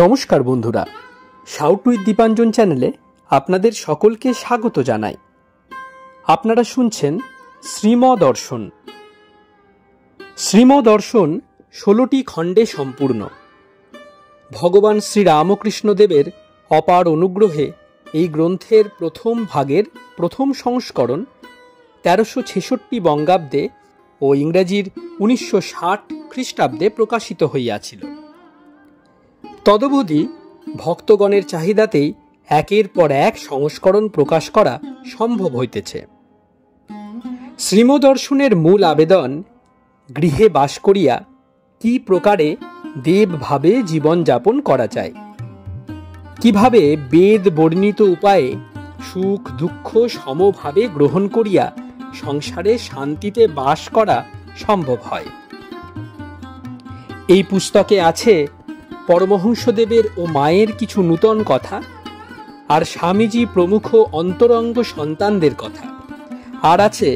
নমস্কার বন্ধুরা, shout with Dipanjan চ্যানেলে আপনাদের সকলকে স্বাগত জানাই। আপনারা শুনছেন শ্রীমদর্শন। শ্রীমদর্শন 16টি খণ্ডে সম্পূর্ণ। ভগবান শ্রীরামকৃষ্ণদেবের অপার অনুগ্রহে এই গ্রন্থের প্রথম ভাগের প্রথম সংস্করণ 1366 বঙ্গাব্দে ও ইংরেজির 1960 খ্রিস্টাব্দে প্রকাশিত হইয়াছিল। তদবধি ভক্তগণের চাহিদাতেই একের পর এক সংস্করণ প্রকাশ করা সম্ভব হইতেছে। শ্রীমদর্শনের মূল আবেদন, গৃহে বাস করিয়া কি প্রকারে দেবভাবে জীবনযাপন করা যায়, কিভাবে বেদ বর্ণিত উপায়ে সুখ দুঃখ সমভাবে গ্রহণ করিয়া সংসারে শান্তিতে বাস করা সম্ভব হয়। এই পুস্তকে আছে পরমহংসদেবের ও মায়ের কিছু নূতন কথা, আর স্বামীজি প্রমুখ অন্তরঙ্গ সন্তানদের কথা, আর আছে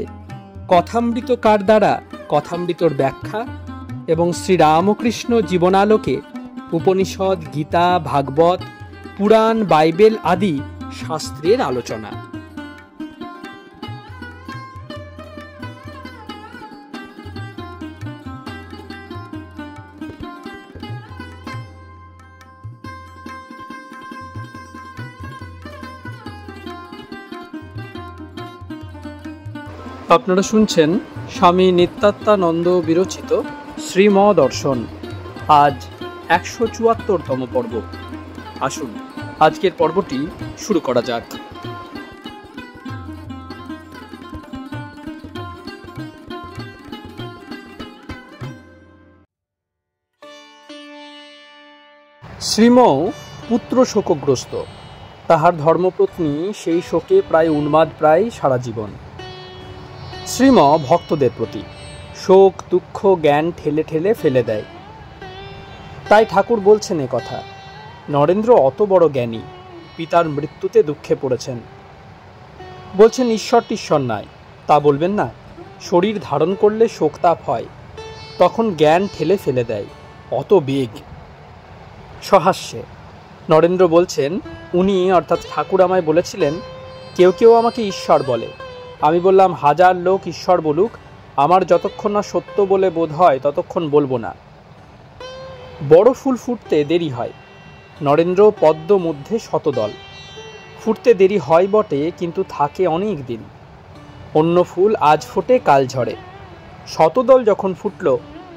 কথামৃতকার দ্বারা কথামৃতর ব্যাখ্যা এবং শ্রীরামকৃষ্ণ জীবনালোকে উপনিষদ, গীতা, ভাগবত, পুরাণ, বাইবেল আদি শাস্ত্রের আলোচনা। আপনারা শুনছেন স্বামী নিত্যাত্মানন্দ বিরচিত শ্রীমদর্শন। আজ 174তম পর্ব। আসুন আজকের পর্বটি শুরু করা যাক। শ্রীম পুত্র শোকগ্রস্ত। তাহার ধর্মপত্নী সেই শোকে প্রায় উন্মাদ প্রায় সারা জীবন। শ্রীম ভক্তদের প্রতি শোক দুঃখ জ্ঞান ঠেলে ঠেলে ফেলে দেয়। তাই ঠাকুর বলছেন এ কথা। নরেন্দ্র অত বড় জ্ঞানী, পিতার মৃত্যুতে দুঃখে পড়েছেন। বলছেন ঈশ্বর টিশ্বর নাই, তা বলবেন না। শরীর ধারণ করলে শোকতাপ হয়, তখন জ্ঞান ঠেলে ফেলে দেয়, অত বেগ। সহাস্যে নরেন্দ্র বলছেন, উনি অর্থাৎ ঠাকুর আমায় বলেছিলেন, কেউ কেউ আমাকে ঈশ্বর বলে। আমি বললাম, হাজার লোক ঈশ্বর বলুক, আমার যতক্ষণ না সত্য বলে বোধ হয় ততক্ষণ বলবো না। বড় ফুল ফুটতে দেরি হয়। নরেন্দ্র পদ্ম মধ্যে শতদল। ফুটতে দেরি হয় বটে, কিন্তু থাকে অনেক দিন। অন্য ফুল আজ ফোটে কাল ঝরে। শতদল যখন ফুটল,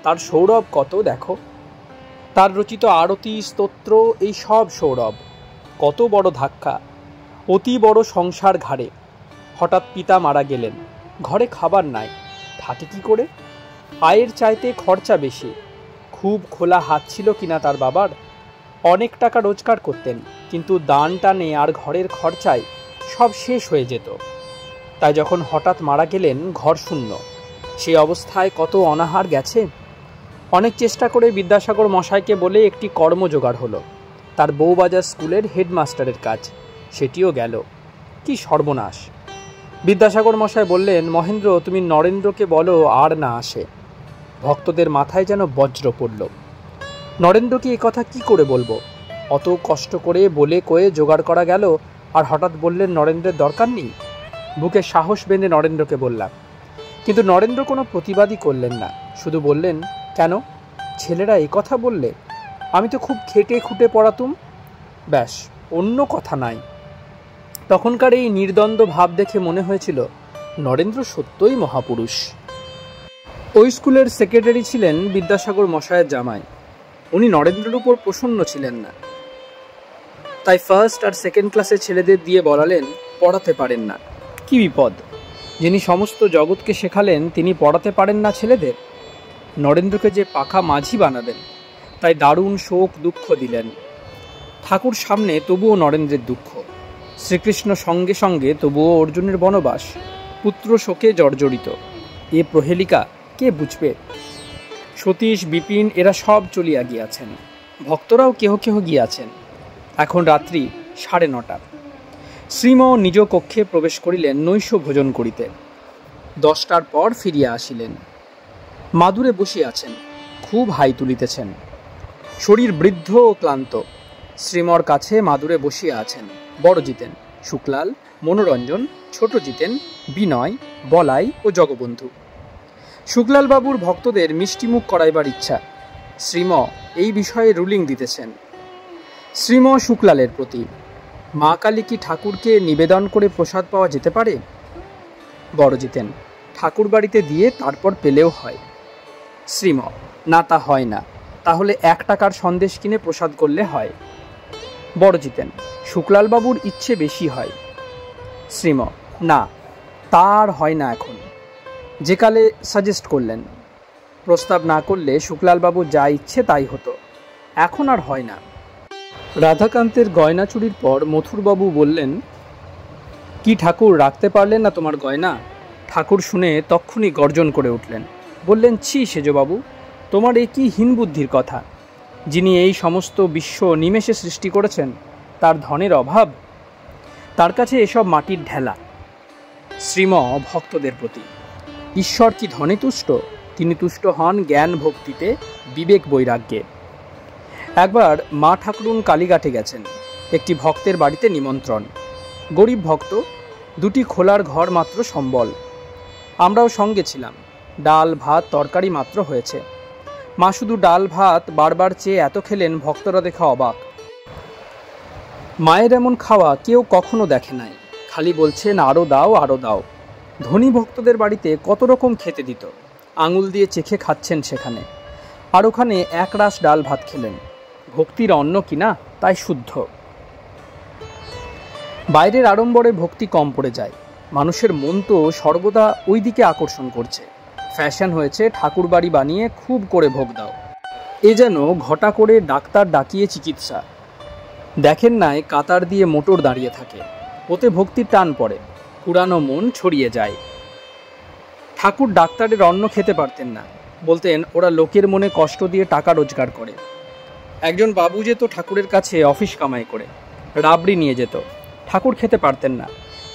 তার সৌরভ কত দেখো। তার রচিত আরতি, স্তোত্র, এই সব সৌরভ। কত বড় ধাক্কা, অতি বড় সংসার ঘাড়ে। হঠাৎ পিতা মারা গেলেন, ঘরে খাবার নাই, থাকে কি করে? আয়ের চাইতে খরচা বেশি। খুব খোলা হাত ছিল কিনা তার বাবার। অনেক টাকা রোজগার করতেন, কিন্তু দান টানে আর ঘরের খরচায় সব শেষ হয়ে যেত। তাই যখন হঠাৎ মারা গেলেন, ঘর শূন্য। সেই অবস্থায় কত অনাহার গেছে। অনেক চেষ্টা করে বিদ্যাসাগর মশাইকে বলে একটি কর্ম জোগাড় হলো। তার বউবাজার স্কুলের হেডমাস্টারের কাজ, সেটিও গেল। কি সর্বনাশ! বিদ্যাসাগর মশাই বললেন, মহেন্দ্র, তুমি নরেন্দ্রকে বলো আর না আসে। ভক্তদের মাথায় যেন বজ্র পড়ল। নরেন্দ্রকে এ কথা কি করে বলবো? অত কষ্ট করে বলে কয়ে জোগাড় করা গেল, আর হঠাৎ বললেন নরেন্দ্রের দরকার নেই। বুকে সাহস বেঁধে নরেন্দ্রকে বললাম, কিন্তু নরেন্দ্র কোনো প্রতিবাদই করলেন না। শুধু বললেন, কেন ছেলেরা এ কথা বললে? আমি তো খুব খেটে খুঁটে পড়াতুম। ব্যাস, অন্য কথা নাই। তখনকার এই নির্দ্বন্দ্ব ভাব দেখে মনে হয়েছিল নরেন্দ্র সত্যই মহাপুরুষ। ওই স্কুলের সেক্রেটারি ছিলেন বিদ্যাসাগর মশায়ের জামাই। উনি নরেন্দ্রের উপর প্রসন্ন ছিলেন না। তাই ফার্স্ট আর সেকেন্ড ক্লাসের ছেলেদের দিয়ে বলালেন, পড়াতে পারেন না। কি বিপদ! যিনি সমস্ত জগৎকে শেখালেন, তিনি পড়াতে পারেন না ছেলেদের? নরেন্দ্রকে যে পাখা মাঝি বানাবেন। তাই দারুণ শোক দুঃখ দিলেন। ঠাকুর সামনে, তবুও নরেন্দ্রের দুঃখ। শ্রীকৃষ্ণ সঙ্গে সঙ্গে, তবুও অর্জুনের বনবাস। পুত্র শোকে জর্জরিত। এ প্রহেলিকা কে বুঝবে? সতীশ, বিপিন এরা সব চলিয়া গিয়াছেন। ভক্তরাও কেহ কেহ গিয়াছেন। এখন রাত্রি 9:30। শ্রীম নিজ কক্ষে প্রবেশ করিলেন নৈশ ভোজন করিতে। 10টার পর ফিরিয়া আসিলেন। মাদুরে বসিয়াছেন, খুব হাই তুলিতেছেন। শরীর বৃদ্ধ ও ক্লান্ত। শ্রীমর কাছে মাদুরে বসিয়া আছেন বড় জিতেন, শুক্লাল, মনোরঞ্জন, ছোট জিতেন, বিনয়, বলাই ও জগবন্ধু। শুক্লাল বাবুর ভক্তদের মিষ্টিমুখ করাইবার ইচ্ছা। শ্রীম এই বিষয়ে রুলিং দিতেছেন। শ্রীম শুক্লালের প্রতি, মা কালী কি ঠাকুরকে নিবেদন করে প্রসাদ পাওয়া যেতে পারে? বড় জিতেন, ঠাকুর বাড়িতে দিয়ে তারপর পেলেও হয়। শ্রীম, না তা হয় না, তাহলে 1 টাকার সন্দেশ কিনে প্রসাদ করলে হয়। বড় জিতেন, শুক্লাল বাবুর ইচ্ছে বেশি হয়। শ্রীম, না তার হয় না এখন, যে কালে সাজেস্ট করলেন। প্রস্তাব না করলে শুক্লালবাবু যা ইচ্ছে তাই হতো, এখন আর হয় না। রাধাকান্তের গয়না চুরির পর মথুরবাবু বললেন, কি ঠাকুর, রাখতে পারলেন না তোমার গয়না? ঠাকুর শুনে তক্ষুনি গর্জন করে উঠলেন, বললেন, ছি সেজবাবু, তোমার এ কি হীন বুদ্ধির কথা? যিনি এই সমস্ত বিশ্ব নিমেষে সৃষ্টি করেছেন, তার ধনের অভাব? তার কাছে এসব মাটির ঢেলা। শ্রীম ভক্তদের প্রতি, ঈশ্বর কি ধনে তুষ্ট? তিনি তুষ্ট হন জ্ঞান ভক্তিতে, বিবেক বৈরাগ্যে। একবার মা ঠাকুরুন কালীঘাটে গেছেন, একটি ভক্তের বাড়িতে নিমন্ত্রণ। গরিব ভক্ত, 2টি খোলার ঘর মাত্র সম্বল। আমরাও সঙ্গে ছিলাম। ডাল ভাত তরকারি মাত্র হয়েছে। মা শুধু ডাল ভাত বারবার চেয়ে এত খেলেন, ভক্তরা দেখা অবাক। মায়ের এমন খাওয়া কেউ কখনো দেখে নাই। খালি বলছেন, আরও দাও, আরও দাও। ধনী ভক্তদের বাড়িতে কত রকম খেতে দিত, আঙুল দিয়ে চেখে খাচ্ছেন সেখানে, আর ওখানে 1 রাস ডাল ভাত খেলেন। ভক্তির অন্ন কিনা, তাই শুদ্ধ। বাইরের আড়ম্বরে ভক্তি কম পড়ে যায়। মানুষের মন তো সর্বদা ওই দিকে আকর্ষণ করছে। ফ্যাশন হয়েছে ঠাকুর বাড়ি বানিয়ে খুব করে ভোগ দাও। এ যেন ঘটা করে ডাক্তার ডাকিয়ে চিকিৎসা। দেখেন নাই কাতার দিয়ে মোটর দাঁড়িয়ে থাকে, ওতে ভক্তির টান পড়ে, পুরানো মন ছড়িয়ে যায়। ঠাকুর ডাক্তারের অন্ন খেতে পারতেন না, বলতেন ওরা লোকের মনে কষ্ট দিয়ে টাকা রোজগার করে। একজন বাবু যেত ঠাকুরের কাছে অফিস কামাই করে, রাবড়ি নিয়ে যেত, ঠাকুর খেতে পারতেন না।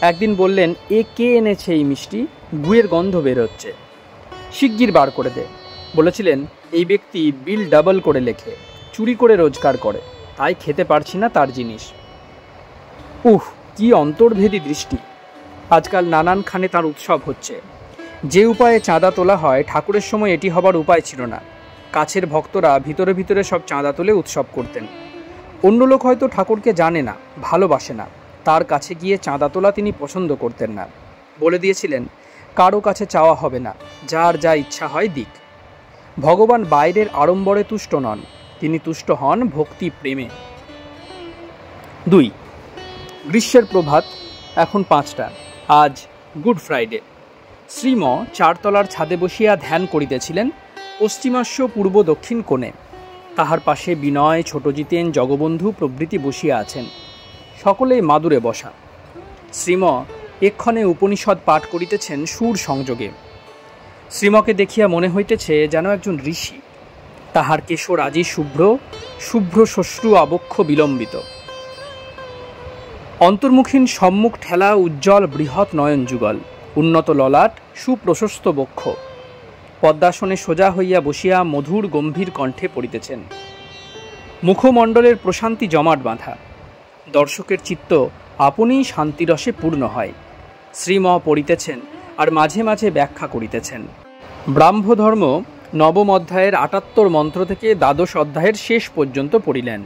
একদিন বললেন, এ কে এনেছে এই মিষ্টি, গুয়ের গন্ধ বেরোচ্ছে, শিগগির বার করে দে। বলেছিলেন, এই ব্যক্তি বিল ডাবল করে লেখে, চুরি করে রোজগার করে, তাই খেতে পারছি না তার জিনিস। কি অন্তর্ভেদী দৃষ্টি! আজকাল নানানখানে তার উৎসব হচ্ছে। যে উপায়ে চাঁদা তোলা হয়, ঠাকুরের সময় এটি হবার উপায় ছিল না। কাছের ভক্তরা ভিতরে ভিতরে সব চাঁদা তুলে উৎসব করতেন। অন্য লোক হয়তো ঠাকুরকে জানে না, ভালোবাসে না, তার কাছে গিয়ে চাঁদা তোলা তিনি পছন্দ করতেন না। বলে দিয়েছিলেন, কারো কাছে চাওয়া হবে না, যার যা ইচ্ছা হয় দিক। ভগবান বাইরের আড়ম্বরে তুষ্ট নন, তিনি তুষ্ট হন ভক্তি প্রেমে। 2. গ্রীষ্মের প্রভাত, এখন 5টা। আজ গুড ফ্রাইডে। শ্রীম 4 তলার ছাদে বসিয়া ধ্যান করিতেছিলেন, পশ্চিমাস্য পূর্ব দক্ষিণ কোণে। তাহার পাশে বিনয়, ছোট জিতেন, জগবন্ধু প্রভৃতি বসিয়া আছেন। সকলেই মাদুরে বসা। শ্রীম এক্ষণে উপনিষদ পাঠ করিতেছেন সুর সংযোগে। শ্রীমকে দেখিয়া মনে হইতেছে যেন একজন ঋষি। তাহার কেশর আজি শুভ্র, শুভ্র শ্বশ্রু আবক্ষ বিলম্বিত। অন্তর্মুখীন সম্মুখ ঠেলা উজ্জ্বল বৃহৎ নয়ন যুগল, উন্নত ললাট, সুপ্রশস্ত বক্ষ। পদ্মাসনে সোজা হইয়া বসিয়া মধুর গম্ভীর কণ্ঠে পড়িতেছেন। মুখমণ্ডলের প্রশান্তি জমাট বাঁধা। দর্শকের চিত্ত আপনিই শান্তিরসে পূর্ণ হয়। শ্রীম পড়িতেছেন আর মাঝে মাঝে ব্যাখ্যা করিতেছেন। ব্রাহ্মধর্ম 9ম অধ্যায়ের 78 মন্ত্র থেকে 12 অধ্যায়ের শেষ পর্যন্ত পড়িলেন।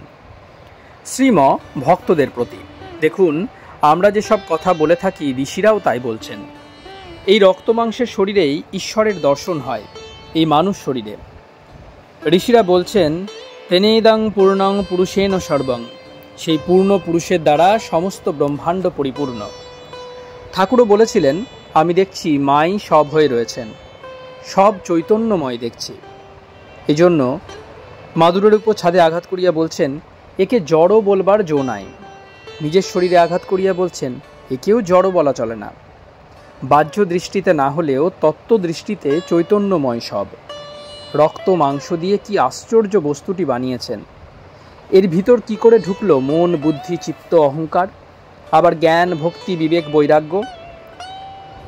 শ্রীম ভক্তদের প্রতি, দেখুন, আমরা যেসব কথা বলে থাকি ঋষিরাও তাই বলছেন। এই রক্তমাংসের শরীরেই ঈশ্বরের দর্শন হয়, এই মানুষ শরীরে। ঋষিরা বলছেন, তেনেদাং পূর্ণং পুরুষেন সর্বং, সেই পূর্ণ পুরুষের দ্বারা সমস্ত ব্রহ্মাণ্ড পরিপূর্ণ। ঠাকুরও বলেছিলেন, আমি দেখছি মাই সব হয়ে রয়েছেন, সব চৈতন্যময় দেখছি। এই জন্য মাদুরের উপর ছাদে আঘাত করিয়া বলছেন, একে জড়ও বলবার জো নাই। নিজের শরীরে আঘাত করিয়া বলছেন, একেও জড়ও বলা চলে না। বাহ্য দৃষ্টিতে না হলেও তত্ত্ব দৃষ্টিতে চৈতন্যময় সব। রক্ত মাংস দিয়ে কি আশ্চর্য বস্তুটি বানিয়েছেন। এর ভিতর কি করে ঢুকলো মন, বুদ্ধি, চিত্ত, অহংকার, আবার জ্ঞান, ভক্তি, বিবেক, বৈরাগ্য?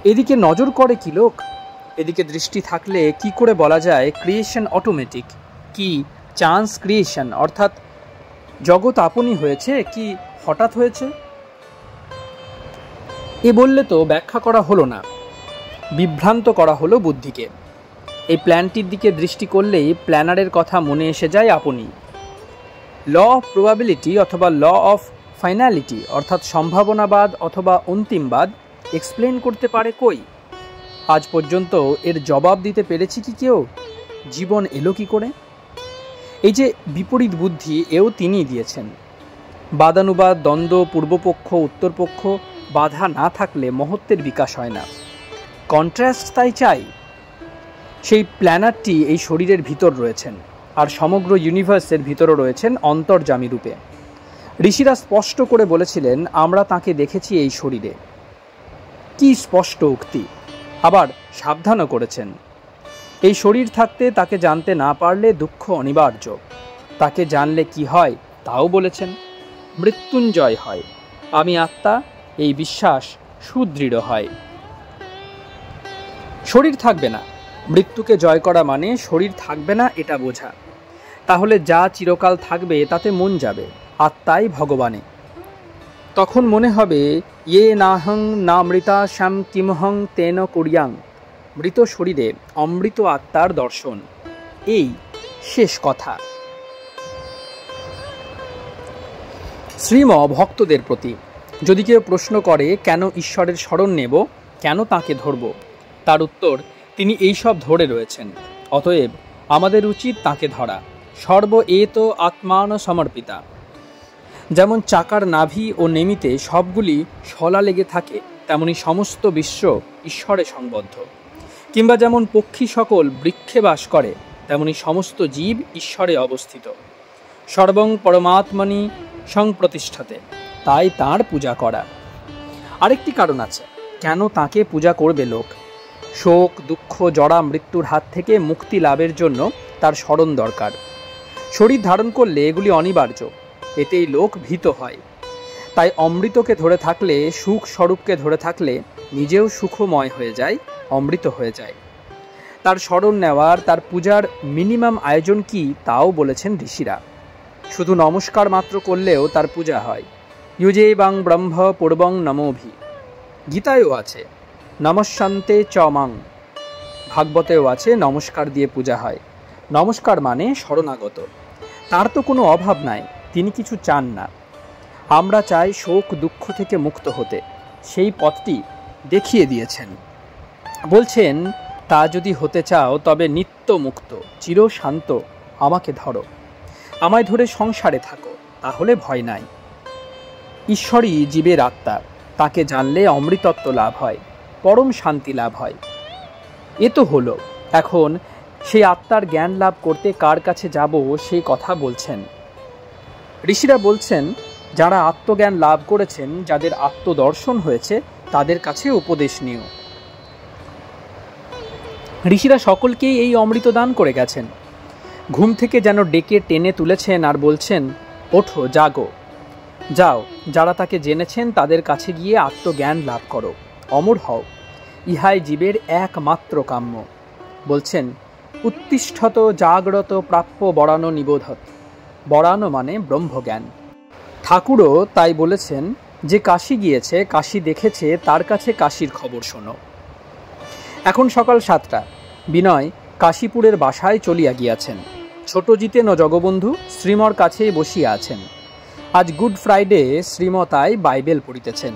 এদিকে নজর করে কি লোক? এদিকে দৃষ্টি থাকলে কি করে বলা যায় ক্রিয়েশন অটোমেটিক, কি চান্স ক্রিয়েশন, অর্থাৎ জগৎ আপনি হয়েছে কি হঠাৎ হয়েছে? এ বললে তো ব্যাখ্যা করা হলো না, বিভ্রান্ত করা হলো বুদ্ধিকে। এই প্ল্যানটির দিকে দৃষ্টি করলেই প্ল্যানারের কথা মনে এসে যায় আপনি। ল অফ প্রবাবিলিটি অথবা ল অফ ফাইনালিটি অর্থাৎ সম্ভাবনাবাদ অথবা অন্তিমবাদ এক্সপ্লেন করতে পারে কই? আজ পর্যন্ত এর জবাব দিতে পেরেছি কি কেউ? জীবন এলো কি করে? এই যে বিপরীত বুদ্ধি, এও তিনিই দিয়েছেন। বাদানুবাদ, দ্বন্দ্ব, পূর্বপক্ষ উত্তরপক্ষ বাধা না থাকলে মহত্বের বিকাশ হয় না। কন্ট্রাস্ট তাই চাই। সেই প্ল্যানারটি এই শরীরের ভিতর রয়েছেন, আর সমগ্র ইউনিভার্সের ভিতরও রয়েছেন অন্তর্যামী রূপে। ঋষিরা স্পষ্ট করে বলেছিলেন, আমরা তাকে দেখেছি এই শরীরে। কি স্পষ্ট উক্তি! আবার সাবধানও করেছেন, এই শরীর থাকতে তাকে জানতে না পারলে দুঃখ অনিবার্য। তাকে জানলে কি হয় তাও বলেছেন, মৃত্যুঞ্জয় হয়, আমি আত্মা, এই বিশ্বাস সুদৃঢ় হয়। শরীর থাকবে না, মৃত্যুকে জয় করা মানে শরীর থাকবে না এটা বোঝা। তাহলে যা চিরকাল থাকবে তাতে মন যাবে, আত্মাই ভগবানে। তখন মনে হবে, ইয়ে নাহং না মৃতা শ্যাম কিমহং তেন কুরিয়াং। মৃত শরীরে অমৃত আত্মার দর্শন, এই শেষ কথা। শ্রীম ভক্তদের প্রতি যদি কেউ প্রশ্ন করে কেন ঈশ্বরের শরণ নেব, কেন তাকে ধরব, তার উত্তর, তিনি এইসব ধরে রয়েছেন, অতএব আমাদের উচিত তাকে ধরা। সর্ব এত আত্মান সমর্পিতা। যেমন চাকার নাভি ও নেমিতে সবগুলি শলা লেগে থাকে, তেমনি সমস্ত বিশ্ব ঈশ্বরে সংবদ্ধ। কিংবা যেমন পক্ষী সকল বৃক্ষে বাস করে, তেমনি সমস্ত জীব ঈশ্বরে অবস্থিত। সর্বং পরমাত্মনি সংপ্রতিষ্ঠাতে, তাই তাঁর পূজা করা। আরেকটি কারণ আছে কেন তাকে পূজা করবে লোক। শোক, দুঃখ, জরা, মৃত্যুর হাত থেকে মুক্তি লাভের জন্য তার স্মরণ দরকার। শরীর ধারণ করলে এগুলি অনিবার্য, এতেই লোক ভীত হয়। তাই অমৃতকে ধরে থাকলে, সুখ স্বরূপকে ধরে থাকলে নিজেও সুখময় হয়ে যায়, অমৃত হয়ে যায়। তার স্মরণ নেওয়ার, তার পূজার মিনিমাম আয়োজন কি তাও বলেছেন ঋষিরা। শুধু নমস্কার মাত্র করলেও তার পূজা হয়। ইউজে বাং ব্রহ্ম পূর্বং নমোভি, গীতায়ও আছে নমস্যান্তে চ মাং, ভাগবতেও আছে নমস্কার দিয়ে পূজা হয়। নমস্কার মানে শরণাগত, তার তো কোনো অভাব নাই, তিনি কিছু চান না। আমরা চাই শোক দুঃখ থেকে মুক্ত হতে, সেই পথটি দেখিয়ে দিয়েছেন। বলছেন, তা যদি হতে চাও তবে নিত্য মুক্ত চির শান্ত আমাকে ধরো, আমায় ধরে সংসারে থাকো, তাহলে ভয় নাই। ঈশ্বরই জীবের আত্মা, তাকে জানলে অমৃতত্ব লাভ হয়, পরম শান্তি লাভ হয়। এ তো হলো। এখন সেই আত্মার জ্ঞান লাভ করতে কার কাছে যাব সেই কথা বলছেন ঋষিরা। বলছেন, যারা আত্মজ্ঞান লাভ করেছেন, যাদের আত্মদর্শন হয়েছে, তাদের কাছে উপদেশ নিও। ঋষিরা সকলকেই এই অমৃত দান করে গেছেন। ঘুম থেকে যেন ডেকে টেনে তুলেছেন আর বলছেন, ওঠো, জাগো, যাও, যারা তাকে জেনেছেন তাদের কাছে গিয়ে আত্মজ্ঞান লাভ করো, অমর হও, ইহাই জীবের একমাত্র কাম্য। বলছেন, উত্তিষ্ঠত জাগ্রত প্রাপ্য বরানো নিবোধত। বরানো মানে ব্রহ্মজ্ঞান। ঠাকুরও তাই বলেছেন, যে কাশী গিয়েছে, কাশী দেখেছে, তার কাছে কাশীর খবর শোনো। এখন সকাল 7টা। বিনয় কাশীপুরের বাসায় চলিয়া গিয়াছেন। ছোট জিতেন ও জগবন্ধু শ্রীমর কাছেই বসিয়া আছেন। আজ গুড ফ্রাইডে, শ্রীমতায় বাইবেল পড়িতেছেন।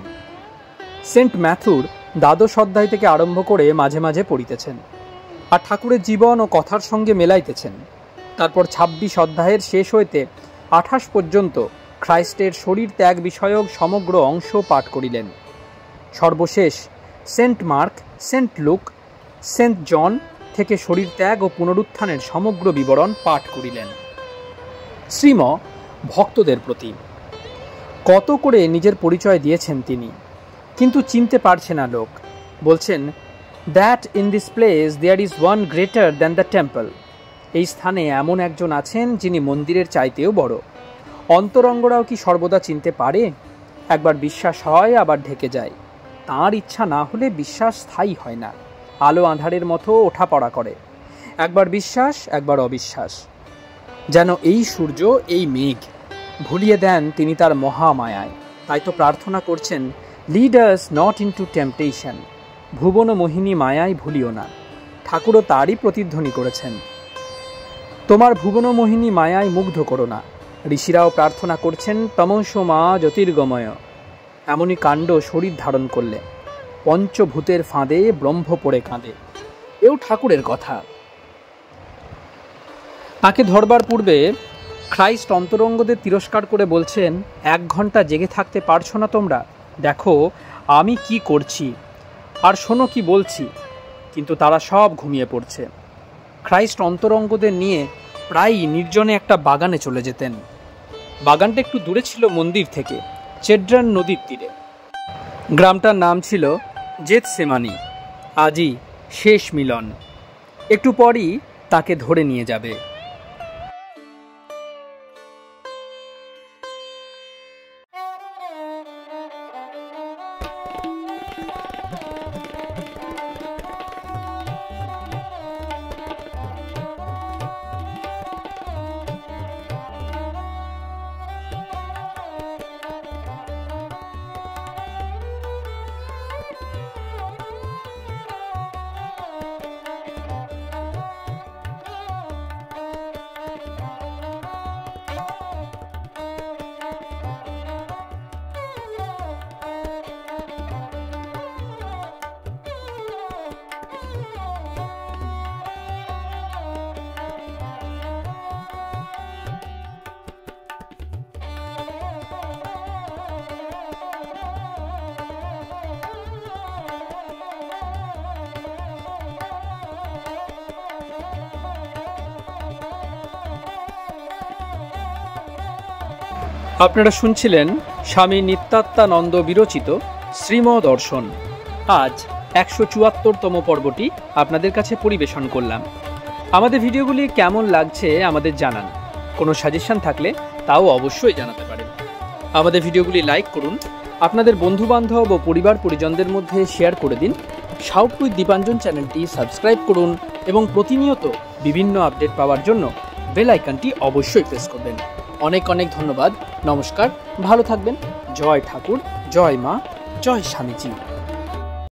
সেন্ট ম্যাথুর দ্বাদশ অধ্যায় থেকে আরম্ভ করে মাঝে মাঝে পড়িতেছেন, আর ঠাকুরের জীবন ও কথার সঙ্গে মেলাইতেছেন। তারপর 26 অধ্যায়ের শেষ হইতে 28 পর্যন্ত খ্রাইস্টের শরীর ত্যাগ বিষয়ক সমগ্র অংশ পাঠ করিলেন। সর্বশেষ saint Mark, saint Luke, saint John থেকে শরীর ত্যাগ ও পুনরুত্থানের সমগ্র বিবরণ পাঠ করিলেন। শ্রীম ভক্তদের প্রতি কত করে নিজের পরিচয় দিয়েছেন তিনি, কিন্তু চিনতে পারছে না লোক। বলছেন, that in this place there is one greater than the temple. এই স্থানে এমন একজন আছেন যিনি মন্দিরের চাইতেও বড়। অন্তরঙ্গরাও কি সর্বদা চিনতে পারে? একবার বিশ্বাস হয়, আবার ঢেকে যায়। তাঁর ইচ্ছা না হলে বিশ্বাস স্থায়ী হয় না, আলো আঁধারের মতো ওঠাপড়া করে। একবার বিশ্বাস, একবার অবিশ্বাস। যেন এই সূর্য, এই মেঘ, ভুলিয়ে দেন তিনি তার মহামায়ায়। তাই তো প্রার্থনা করছেন, lead us not into temptation, ভুবন মোহিনী মায়ায় ভুলিও না। ঠাকুরও তারই প্রতিধ্বনি করেছেন, তোমার ভুবন মোহিনী মায়ায় মুগ্ধ করো না। ঋষিরাও প্রার্থনা করছেন, তমস মা জ্যোতির্গময়। এমনই কাণ্ড শরীর ধারণ করলে পঞ্চভূতের ফাঁদে ব্রহ্ম পড়ে কাঁদে। এও ঠাকুরের কথা। তাকে ধরবার পূর্বে খ্রাইস্ট অন্তরঙ্গদের তিরস্কার করে বলছেন, 1 ঘন্টা জেগে থাকতে পারছো না তোমরা? দেখো আমি কি করছি, আর শোনো কি বলছি। কিন্তু তারা সব ঘুমিয়ে পড়ছে। খ্রাইস্ট অন্তরঙ্গদের নিয়ে প্রায়ই নির্জনে একটা বাগানে চলে যেতেন। বাগানটা একটু দূরে ছিল মন্দির থেকে, চেড্রান নদীর তীরে। গ্রামটার নাম ছিল জেতসেমানি। আজই শেষ মিলন। একটু পরই তাকে ধরে নিয়ে যাবে। আপনারা শুনছিলেন স্বামী নিত্যাত্মানন্দ বিরচিত শ্রীম দর্শন। আজ 174তম পর্বটি আপনাদের কাছে পরিবেশন করলাম। আমাদের ভিডিওগুলি কেমন লাগছে আমাদের জানান। কোনো সাজেশন থাকলে তাও অবশ্যই জানাতে পারেন। আমাদের ভিডিওগুলি লাইক করুন, আপনাদের বন্ধুবান্ধব ও পরিবার পরিজনদের মধ্যে শেয়ার করে দিন। সাউথ উইথ দীপাঞ্জন চ্যানেলটি সাবস্ক্রাইব করুন এবং প্রতিনিয়ত বিভিন্ন আপডেট পাওয়ার জন্য বেল আইকনটি অবশ্যই প্রেস করবেন। অনেক অনেক ধন্যবাদ। নমস্কার, ভালো থাকবেন। জয় ঠাকুর, জয় মা, জয় স্বামীজি।